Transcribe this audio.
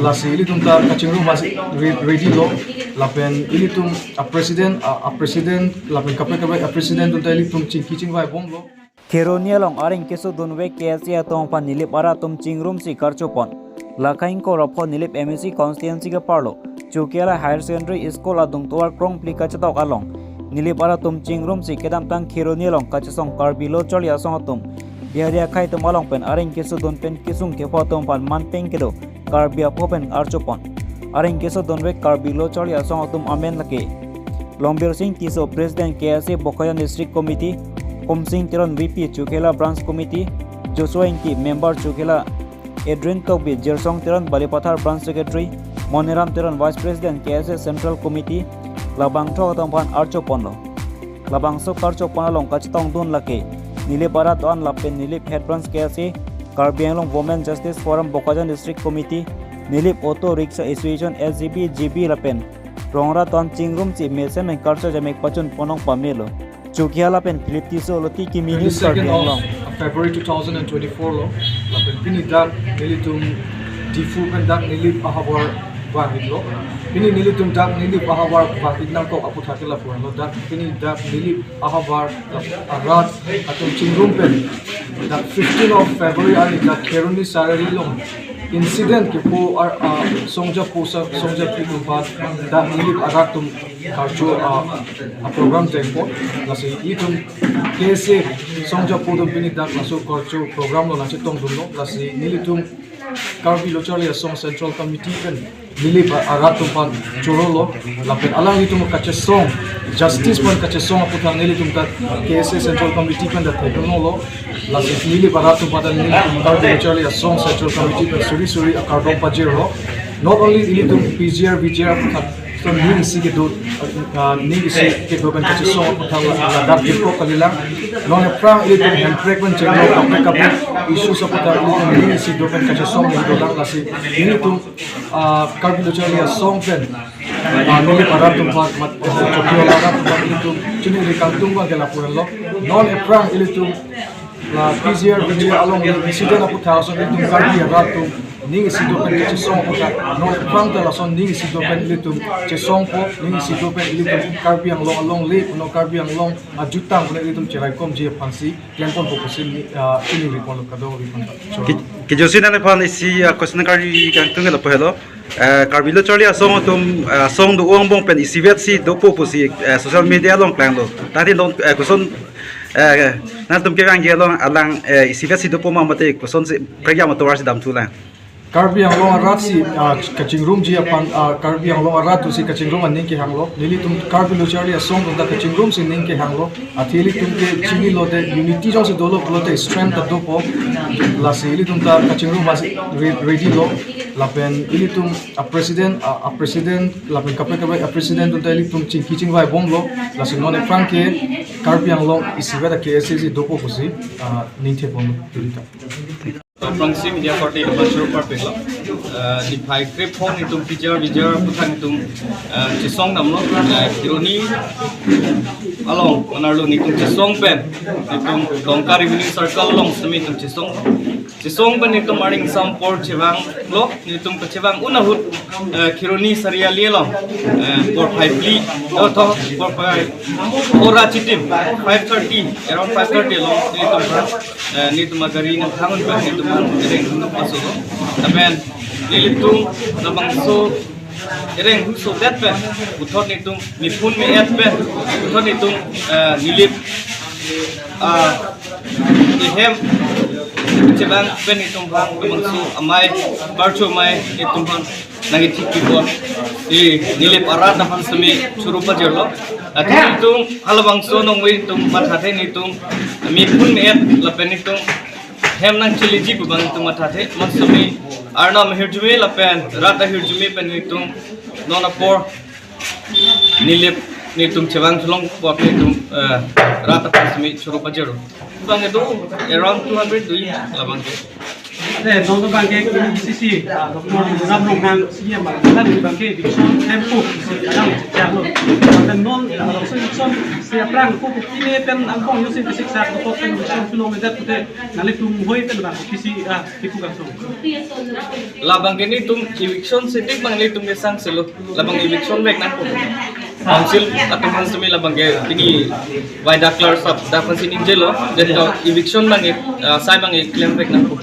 Lasi ili tum ta kachingru masih ready lo lapen ili tum a president lapen kape a president tum ta ili tum ching vai bom lo Keronia long Areng Kesodun we KSA tong pan nilip Aratum chingrum si Karchopon lakain ko rapo nilip MSC constituency ka parlo Chokihola higher secondary school adung tuar krong plika chatok along nilip Aratum chingrum si kedam tang Keronia long Kachesong karbilo choli asong atum biharia khai tum along pen Areng Kesodun pen kisung kepo tum pan man peng kedo karbia popen Karchopon Areng Kesodun we karbilo choli asong atum amen lake Lombir Singh Tiso President KSA Bokayan District Committee Singh Tiron VP Chokihola Branch Committee Joshua Inki Member Chokihola Adrian Tokbi Jersong Tiron Balipathar Branch Secretary Moniram Tiron Vice President KSA Central Committee Labang Thok Tampan Karchopon lo Labang so Karchopon long Kachetong Dun lake Nilip Arat on Lapen Nilip Head Branch KSA Karbiang long Women Justice Forum Bokajan District Committee Nilip Auto Rickshaw Association SGB GB Lapen Rongra Ton Chingrum Chi Mesen and Karcha Jamek Pachun Ponong Pamelo Chokihola pen Philip Tiso loti ki mini of February 2024 lo lapen pini dak nilitum difu pen dak nilip ahawar wahid lo pini nilitum dak nilip ahawar wahid nang ko Aputhak la puan lo dak pini dak nilip ahawar Arat atum chingrum pen dak 15 of February ani dak keruni sarari lo incident ke po songja pitu ba dak nilip Aratum Karcho program tempo lasi itum kese songja podum pini dak laso Karcho program lo nasi tong duno lasi nilitum karbi lochali song central committee pen nilip Aratum pan churolo lapen alang itum Kachesong justice pan Kachesong Aputhak nilitum kat kese central committee pen dat tekono lo lasi nilip Aratum pada nilitum karbi lochali song central committee pen suri akardom pajero not only nilitum VGR Aputhak so ni isi ke do ni isi ke do kan Kachesong Aputhak ladap diko kalilang non prang itu handbrake pun ceklo kape isu seputar ni isi do kan Kachesong ni do lang lasi ini tu karbi do chali song pen ni para tempat mat Chokihola tempat itu cini rikantung ba gelapuran lo non prang itu la PGR along insiden Aputhak so itu karbi Aratum ning isi do pen Kachesong Aputhak non prang tala son ning isi do pen itu Kachesong po ning isi do pen itu karbi yang long le no karbi yang long jutang pun itu cerai kom je pansi yang pun fokusin ini ripon kado ripon ke josin ane pan isi question kari kan tunggal apa hello karbi lo chali asong tum song do uang bong pen isi vet si do posi social media long plan lo tadi long question na tum ke yang gelong alang isi vet si do po mamate question si kerja motor si dam tulang Karbi yang long Arat si kachingrum ji Aphan karbi yang long Arat tu si kachingrum aning ke hanglo nili tum karbi lo chali asong tum ta kachingrum si ning ke hanglo athili tum ke chini lo de unity jo se dolo lo de strength ta do po la si ili tum ta kachingrum masih ready lo lapen ili tum a president lapen kape a president tum ta ili tum ching vai bom lo la si non frank ke karbi yang long isiga da KSC do po kusi ning the pon tulita Prangsi media party masuk partai lo, di pai grip phone itu bijar Aputhak itu Kachesong namlo, Kironi along menarlo itu Kachesong pen itu Dongkar Revenue Circle long semi itu Kachesong pen itu maring sampor cewang lo itu Kachewang unahut Kironi seriali lo, por 5 li atau por 5 ora citim 5:30 around 5:30 lo itu magari ng hangon pen itu Areng masuk, tapi nilitung nabang so Areng so that pen, uthon nitung mipun me at pen, uthon nitung nilip ihem cebang pen nitung bang nabang so amai Karcho mai nitung bang nangit hikipon nilip Arat nahan semi surupa jerlo, ati nitung halabang so nongwe nitung mathate nitung mipun me at lapen nitung hem nang chiliji bang tu mathate mansami arna mahirjume lapen rata hirjume pen nitung nona por nilip nitung cewang thlong pot nitung rata pasmi churu pajero bang itu around 200 dui labang ke nong bangke sisi doktor ramong hang siya magalan bangke division tempo alang chalo dan non so siya prang ko kini pen angkong yusin bisik sa ko pen kilometer te nalitum hoy pen bang kisi kipu kaso labang kini tum eviction sitik bang li tum desang selo labang eviction back na ko council atau konsumi labang ke tinggi wide clerk sab dapat sini jelo dan eviction bang sai bang claim back na ko